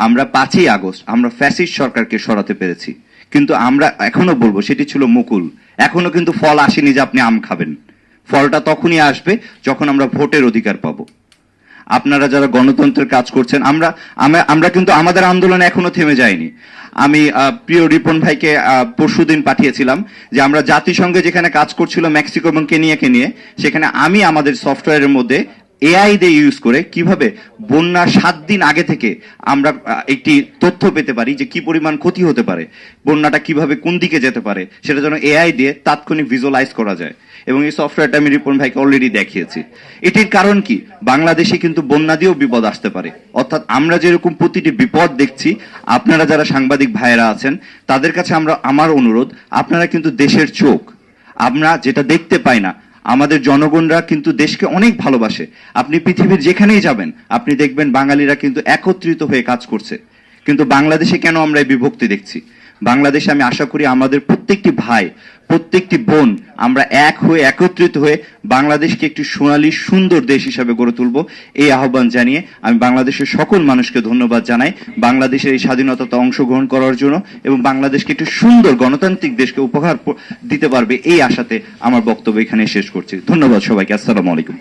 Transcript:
আমরা 5ই আগস্ট আমরা ফ্যাসিস্ট সরকারকে সরাতে পেরেছি, কিন্তু আমরা এখনো বলবো সেটি ছিল মুকুল, এখনো কিন্তু ফল আসেনি যে আপনি আম খাবেন। ফলটা তখনই আসবে যখন আমরা ভোটের অধিকার পাবো। আপনারা যারা গণতন্ত্রের কাজ করছেন, আমরা কিন্তু আমাদের আন্দোলন এখনো থেমে যায়নি। আমি প্রিয় রিপন ভাইকে পরশুদিন পাঠিয়েছিলাম যে আমরা জাতিসংঘে যেখানে কাজ করছিল মেক্সিকো এবং কেনিয়াকে নিয়ে, সেখানে আমি আমাদের সফটওয়্যারের মধ্যে এআই দিয়ে ইউজ করে কিভাবে বন্যা 7 দিন আগে থেকে আমরা একটি তথ্য পেতে পারি যে কি পরিমাণ ক্ষতি হতে পারে, বন্যাটা কিভাবে কোন দিকে যেতে পারে, সেটা যেন এআই দিয়ে তাৎক্ষণিক ভিজুয়ালাইজ করা যায়। এবং এই সফটওয়্যারটা আমি রিপন ভাইকে অলরেডি দেখিয়েছি। এটির কারণ কি, বাংলাদেশে কিন্তু বন্যা দিয়েও বিপদ আসতে পারে। অর্থাৎ আমরা যেরকম প্রতিটি বিপদ দেখছি, আপনারা যারা সাংবাদিক ভাইয়েরা আছেন তাদের কাছে আমার অনুরোধ, আপনারা কিন্তু দেশের চোখ, আমরা যেটা দেখতে পাই না। আমাদের জনগণরা কিন্তু দেশকে অনেক ভালোবাসে। আপনি পৃথিবীর যেখানেই যাবেন আপনি দেখবেন বাঙালিরা কিন্তু একত্রিত হয়ে কাজ করছে। কিন্তু বাংলাদেশে কেন আমরা এই বিভক্তি দেখছি? বাংলাদেশে আমি আশা করি আমাদের প্রত্যেকটি ভাই, প্রত্যেকটি বোন আমরা এক হয়ে একত্রিত হয়ে বাংলাদেশকে একটি সোনালী সুন্দর দেশ হিসাবে গড়ে তুলব। এই আহ্বান জানিয়ে আমি বাংলাদেশের সকল মানুষকে ধন্যবাদ জানাই বাংলাদেশের এই স্বাধীনতাতে অংশগ্রহণ করার জন্য, এবং বাংলাদেশকে একটি সুন্দর গণতান্ত্রিক দেশকে উপহার দিতে পারবে এই আশাতে আমার বক্তব্য এখানে শেষ করছি। ধন্যবাদ সবাইকে। আসসালামু আলাইকুম।